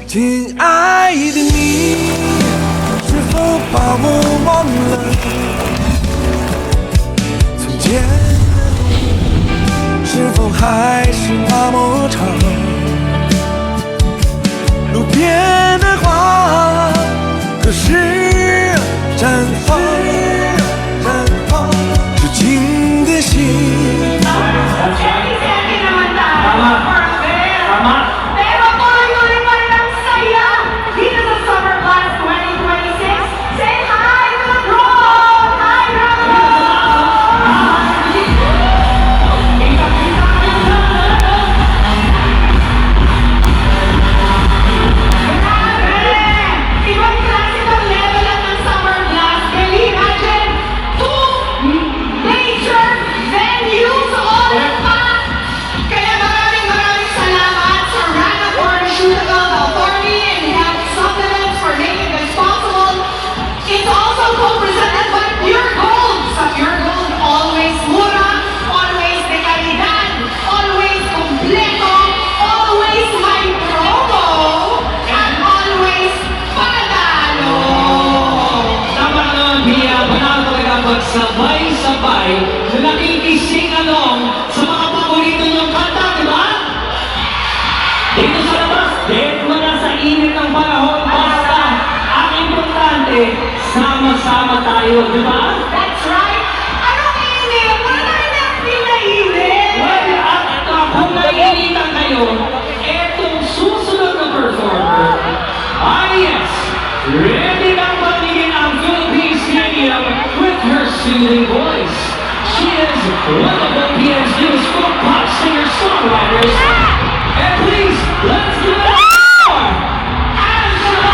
亲爱的你，是否把我忘了？从前的路是否还是那么长？路边的花可是绽放，痴情的心。Pero tuloy-tuloy pa rin ang saya dito sa Summer Blast 2026. Say hi to the Road! Hi, Ibang klase ng level lang ng Summer Blast. Can you imagine? 2 major venues all in one. Kaya maraming salamat sa Rana Pharmaceutical Authority and we have supplements for making this possible. It's also co-presented by Pure Gold. Sa Pure Gold, always mura, always de calidad, always kompleto, always may promo, and always panalo. Tama naman, Pia. Panalo talaga magsabay-sabay na nakikising along sa mga paborito niyong kanta, di ba? Dito sa labas, dito mo na sa init ng panahon, basta ang importante, sama-sama tayo, di ba? That's right. Anong init? Wala na rin ang pinainit. Well, at kung naiinitan kayo, etong susunod na performer, yes, ready nang patigin ang Philippine Stadium with her soothing voice. She is one of OPM's newest folk pop singer-songwriters. And please, let's give it up for Angela!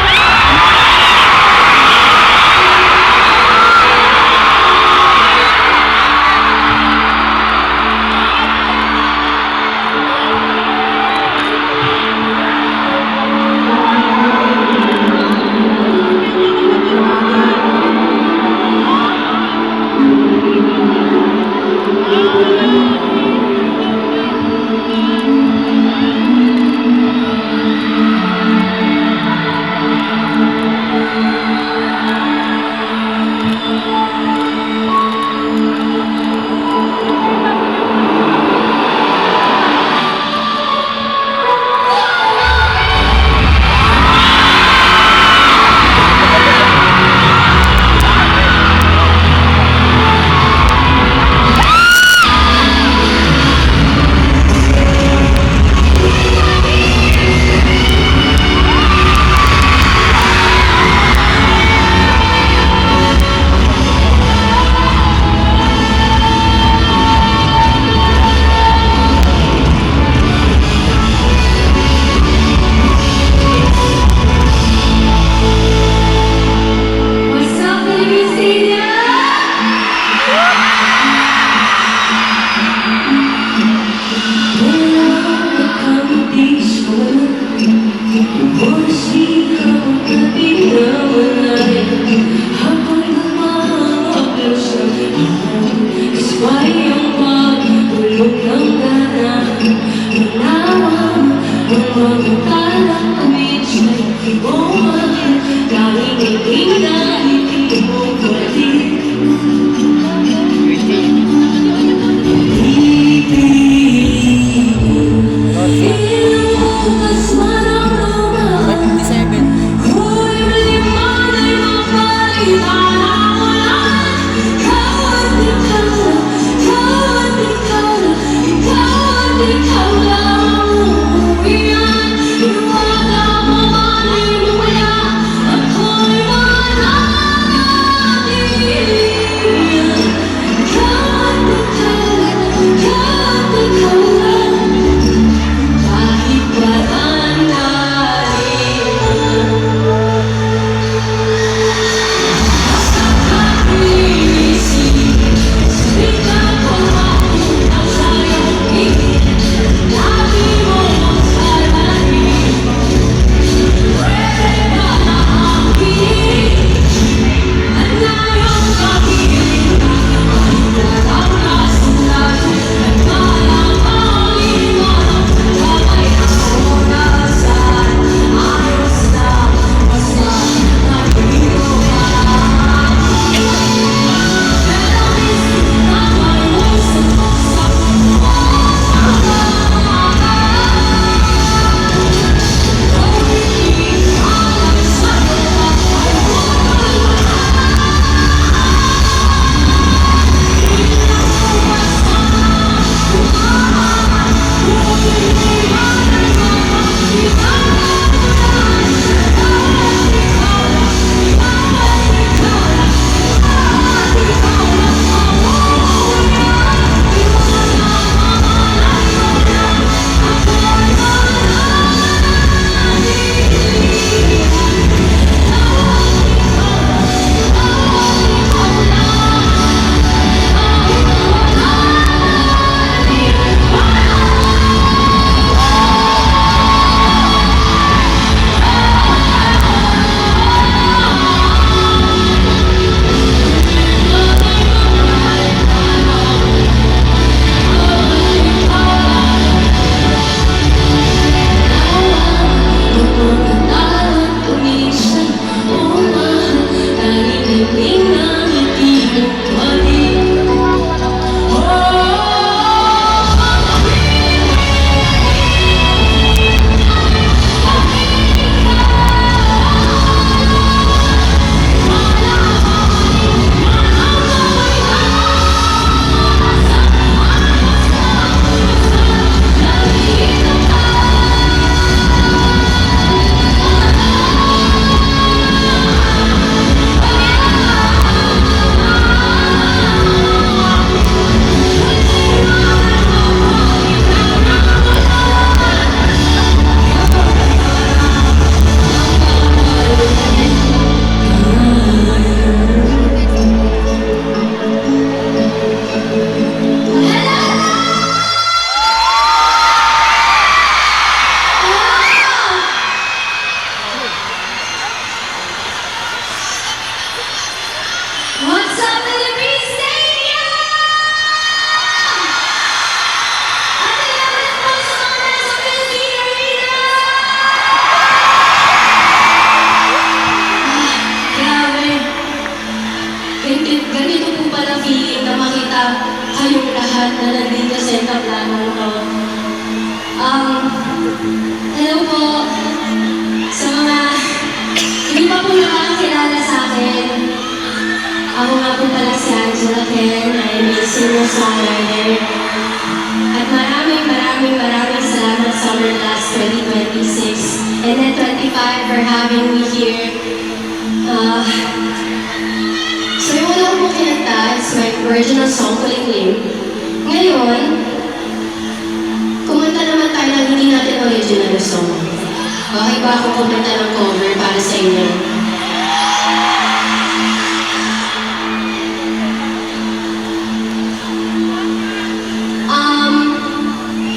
pagkakataon to. Hello po sa mga hindi pa po nakakakilala sa akin. Ako nga po pala si Angela Ken. I am a singer-songwriter. At maraming salamat Summer Class 2026 and then 25 for having me here. So yung una ko po kinanta, it's my original song, Kuling-ling. Ngayon, kumanta naman tayo ng hindi natin original song. Okay ba ako kumanta ng cover para sa inyo?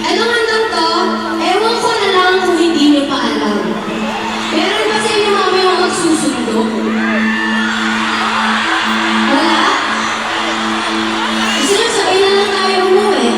Anong kantang to? Ewan ko na lang kung hindi niyo pa alam. Meron ba sa inyo mamaya magsusundo? Wala? Gusto nyo sabay na lang tayo umuwi.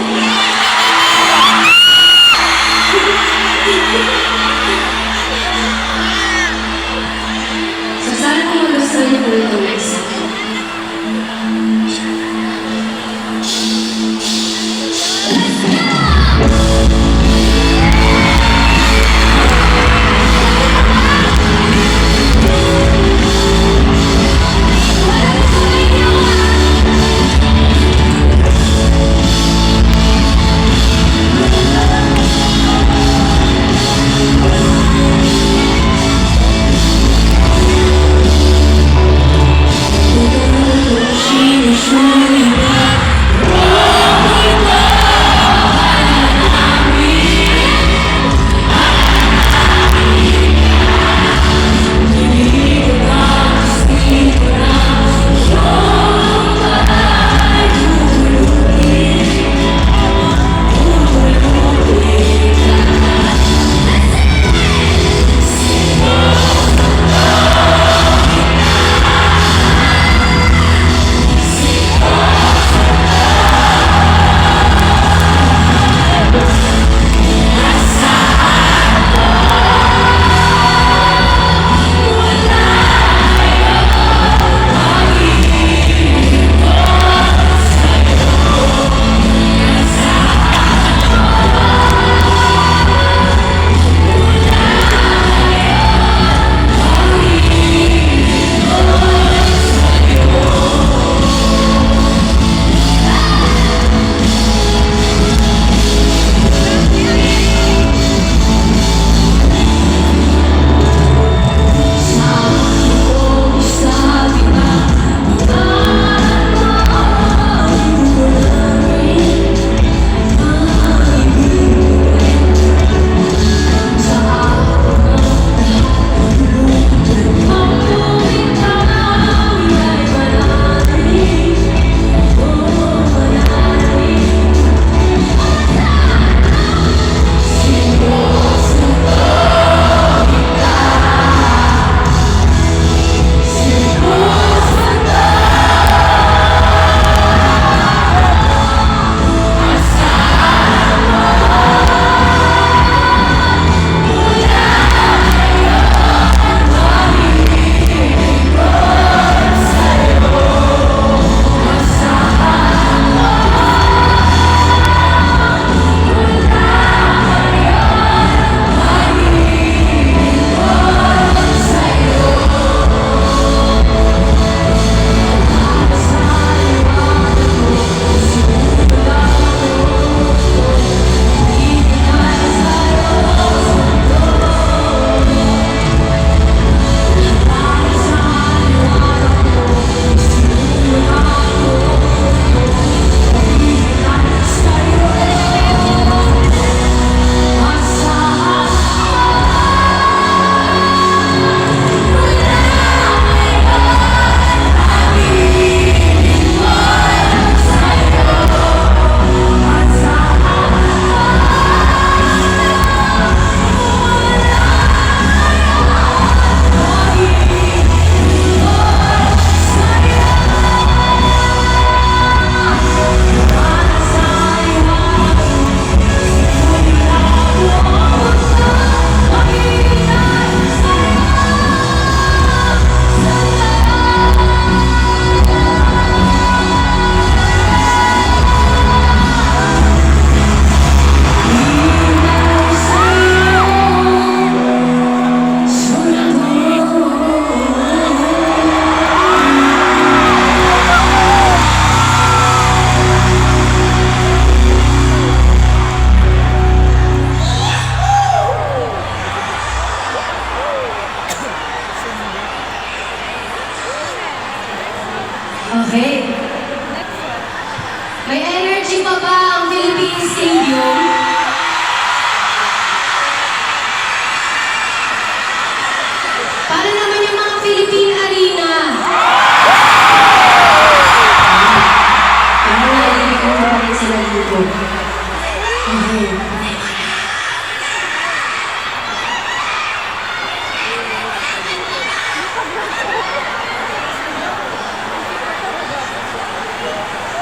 Okay.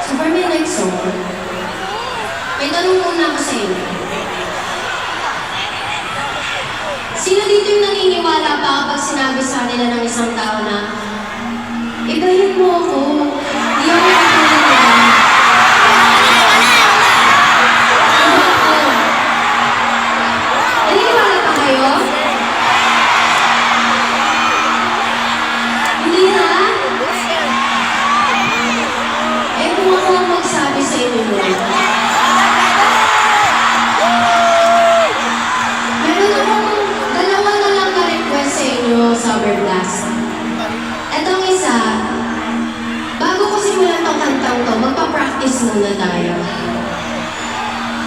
So for my next song, may tanong muna ako sa inyo. Sino dito yung naniniwala pa kapag sinabi sa kanila ng isang tao na ibahin mo ako, di ako katulad nila. Iba ako. Naniniwala pa kayo? Hindi na? Eh kung ako ang magsabi sa inyo nun, meron akong dalawa na lang na-request sa inyo, Summer Blast. Etong isa, bago ko simulan tong kantang to, magpa-practice muna tayo.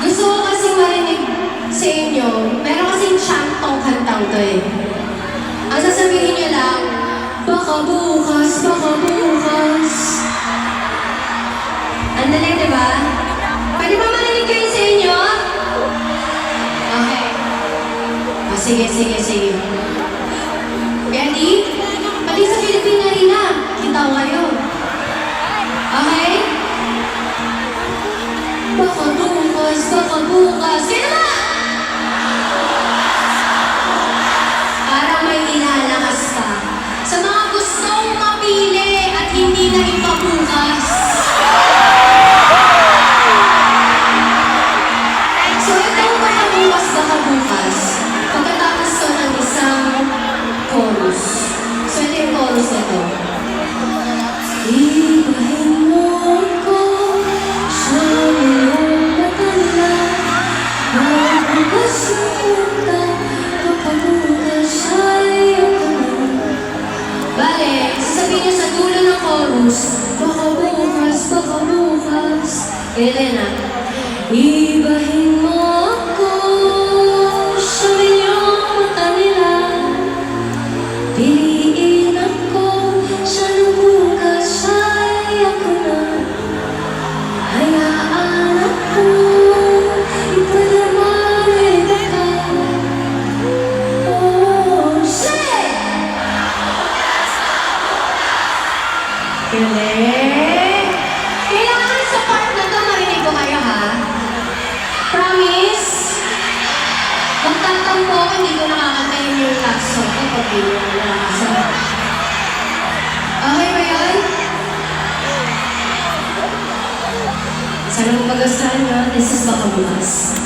Gusto ko kasi marinig sa inyo, meron kasing chant tong kantang to eh. Ang sasabihin nyo lang, baka bukas, baka bukas. Andali, diba? Pwede ba marinig kayo sa inyo? Okay. Sige, sige, sige. Ready? Pati sa Philippine Arena, kita ko kayo. Okay? Baka bukas, baka bukas. Kaya na! Parang may inalakas ka. Sa mga gustong mapili at hindi na ipabukas. So ito baka bukas, baka bukas. Pagkatapos ko ng isang chorus. So ito yung chorus na to. Ibahin mo ako sa iyong matanda. Magbukas mo ka, kapabukas ay ako. Bale, sasabihin niyo sa dulo ng chorus, baka bukas, baka bukas. Ganito yan ah. Ibahin mo ako sa iyong mata nila. Piliin ako sa bukas ay ako na. Hayaan ako ipadamay ka. Oh, say! Galing! Kailangan sa part na to marinig ko kayo ha. Promise? Magtatampo ako, hindi ko nakakantayin yung last song ko pag hindi ko nakakasama. Okay ba yun? Sana magustuhan nyo. This is Baka Bukas.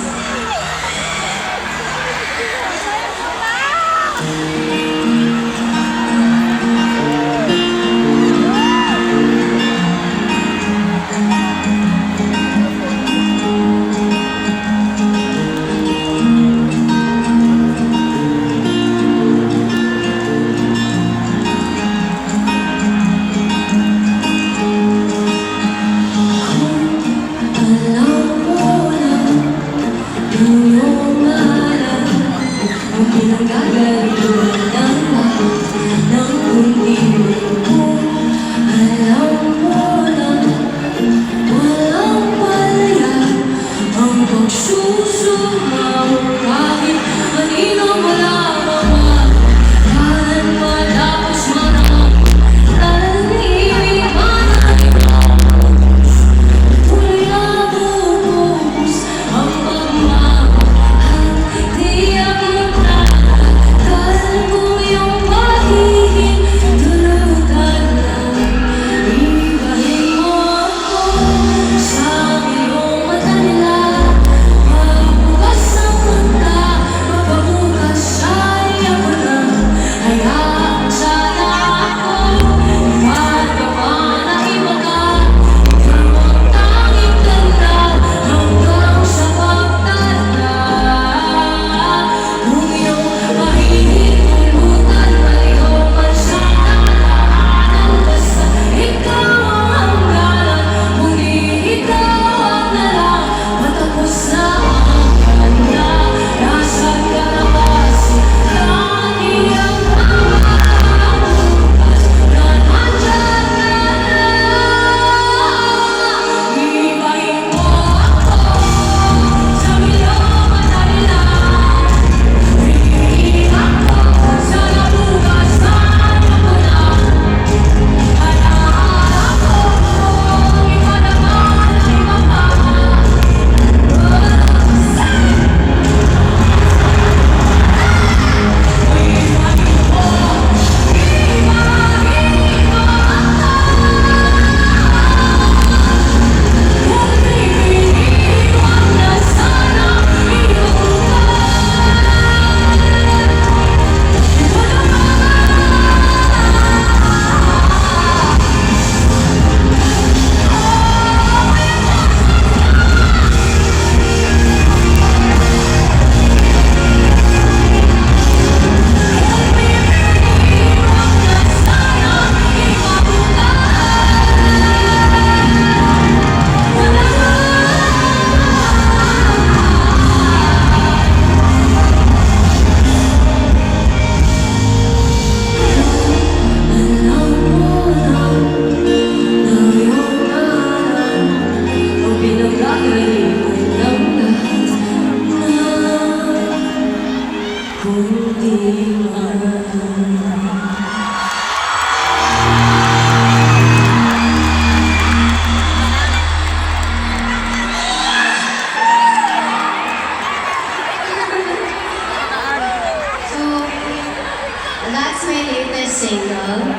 Alam mo na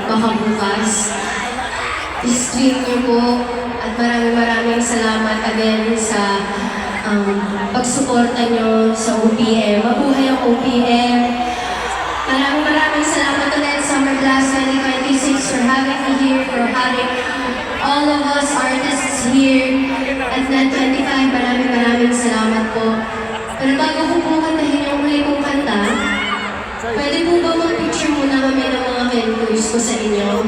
baka bukas. I-stream niyo po at maraming salamat again sa pagsuporta niyo sa OPM. Mabuhay ang OPM. Maraming salamat ulit Summer Blast 2026 for having me here, for having all of us artists here at Net 25. Maraming salamat po. Pero bago ko po kantahin yung huli kong kanta, pwede po ba mag-picture muna kami ng mga mentors ko sa inyo?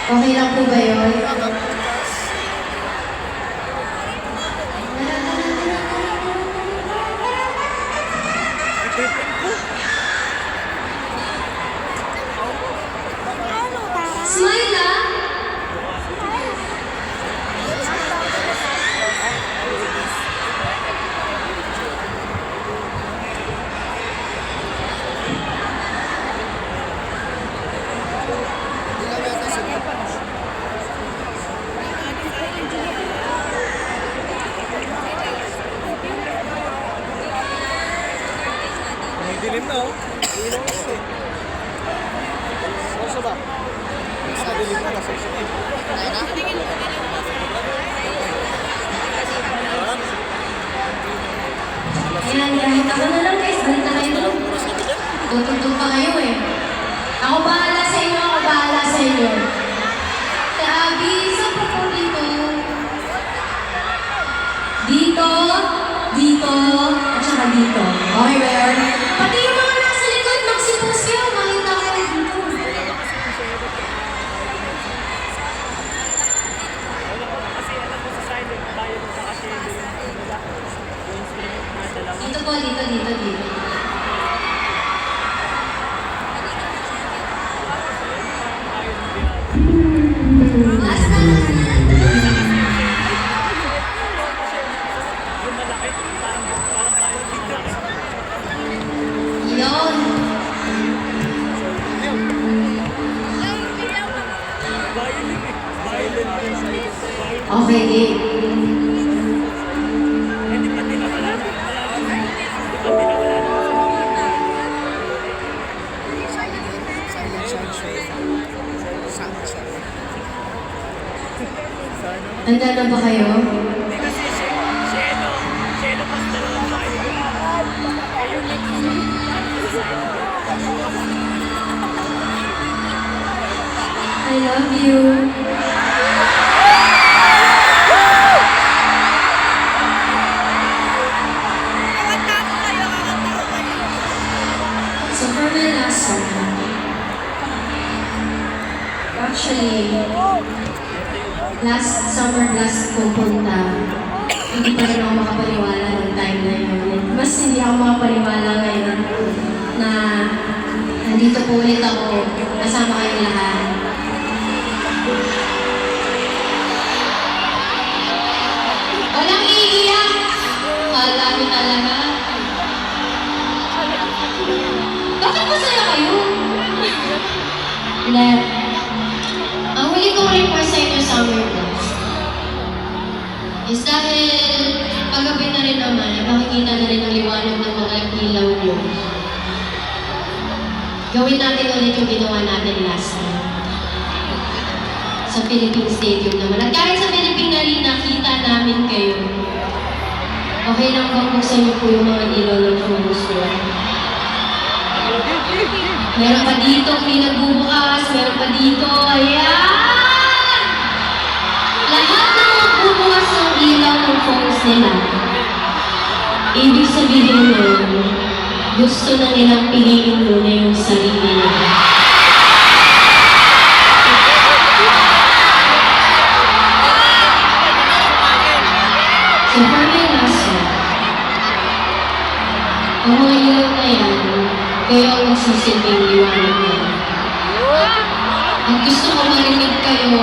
Okay lang po ba yun? Smile lang! Dilim na oh. Ilaw na siya. Ano ba? Sa dilim na kasi siya. Ayan, kahit ako na lang guys, balik na kayo. Tutugtog pa kayo eh. Ako bahala sa inyo, ako bahala sa inyo. Sa Abby, saan pa po dito? Dito, dito, at saka dito. Okay ba yun? Pati yung mga nasa likod, magsipos kayo, makita kayo dito. Dito po, dito. Last na. Yun. Okay, game. Handa na ba kayo? I love you. So for my last song, actually, last summer blast ko punta, hindi pa rin ako makapaniwala ng time na yun. Mas hindi ako makapaniwala ngayon na nandito po ulit ako, kasama kayong lahat. Walang iiyak! Kala ko talaga. Bakit masaya kayo? Let. Ang huli kong request sa inyo, Summer Blast, is dahil paggabi na rin naman, makikita na rin ang liwanag ng mga ilaw nyo. Gawin natin ulit yung ginawa natin last time. Sa Philippine Stadium naman. At kahit sa Philippine Arena, kita namin kayo. Okay lang bang buksan niyo po yung mga ilaw ng phones ko? Meron pa dito, hindi nagbubukas. Meron pa dito. Ayan! Lahat ng magbubukas ng ilaw ng phones nila. Ibig sabihin nun, gusto na nilang piliin muna yung sarili nila. So for my last song, ang mga ilaw na yan, kayo ang nagsisilbing liwanag na. At gusto ko marinig kayo,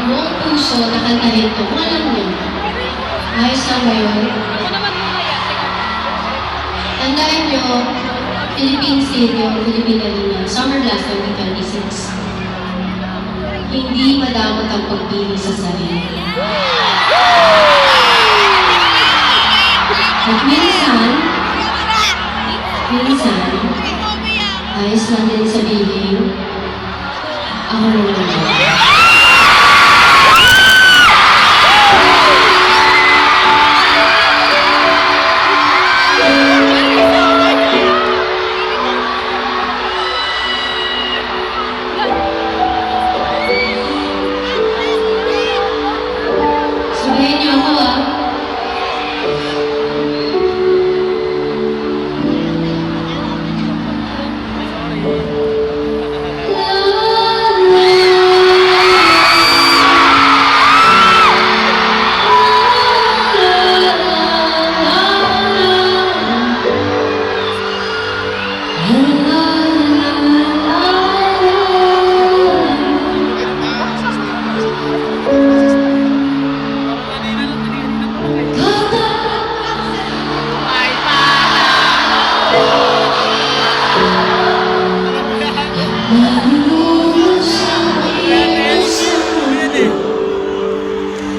buong puso na kantahin to. Kung alam nyo, ayos lang ba yun? Tandaan nyo, Philippine Stadium, Philippine Arena, Summer Blast 2026. Hindi madamot ang pagpili sa sarili. At minsan, ayos lang din sabihin ako rin naman. Sabihin niyo ako ah.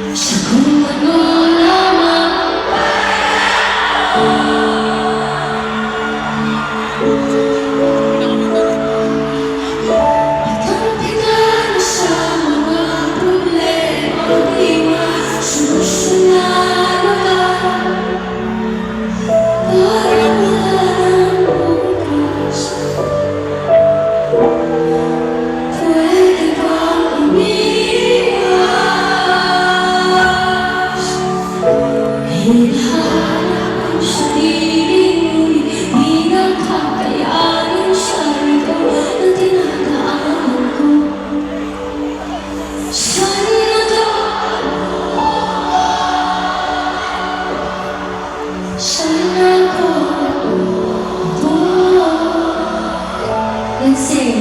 Sa kung ano lamang Ikaw pinano sa mga problemang di masolusyonan agad. Parang wala ng bukas. Pwede bang umiwas? Hinahanap ang sarili mo'y di nakakayanin sa rito na dinadaanan ko. Saan na to? Saan ako? Let's sing.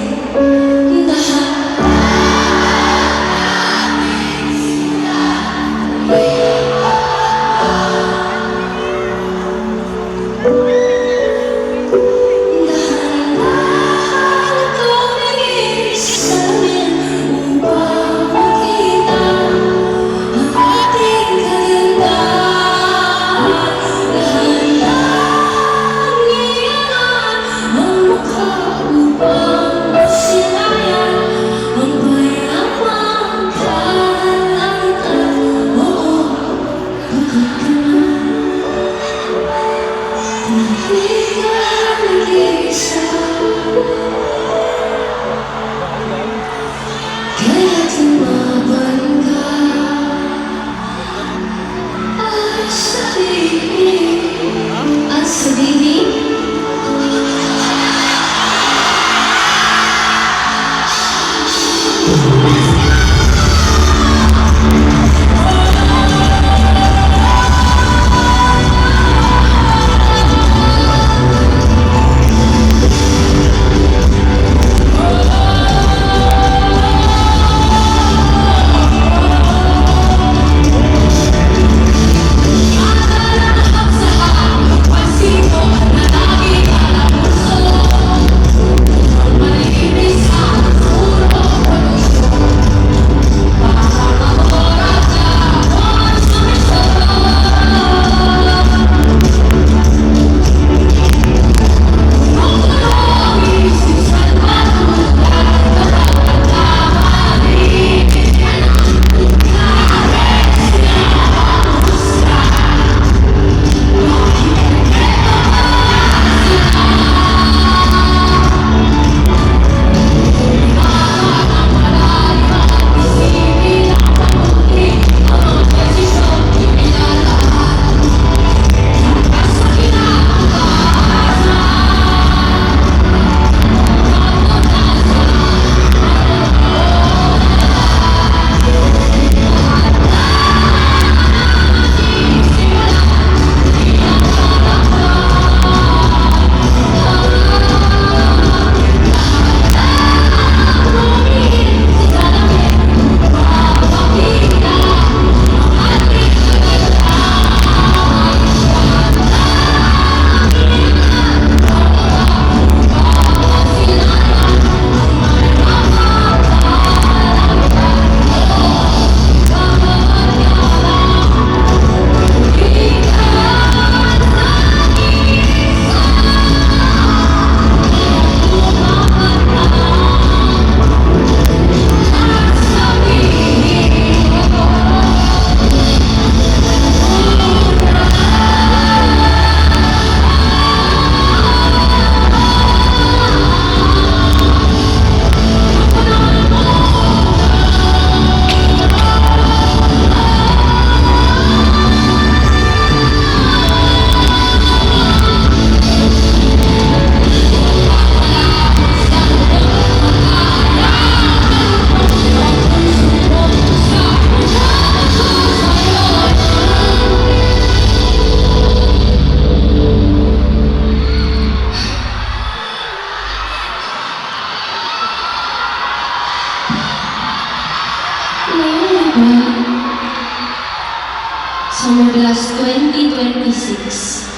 2026.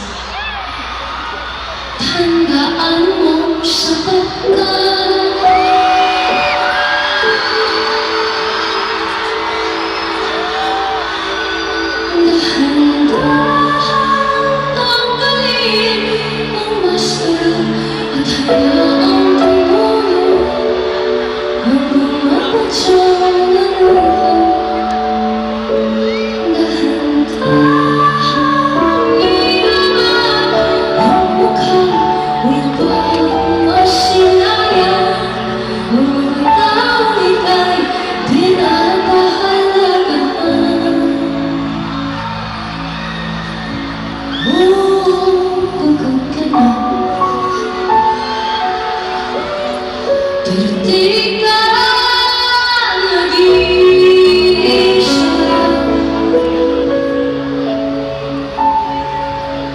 Tandaan mo sapagkat tanggalin ang maskara at hayaang tumulo ang mga patsyangan mo. Dahan-dahan iangat ang mukha upang masilaya ang mga taong ika'y pinapahalagaan. Pagod ka na, pero di ka nag-iisa.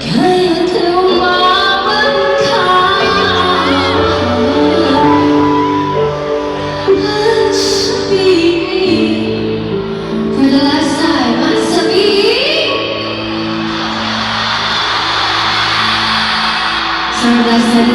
Kaya't lumaban ka at sabihin, for the last time, at sabihin, sorry, last time,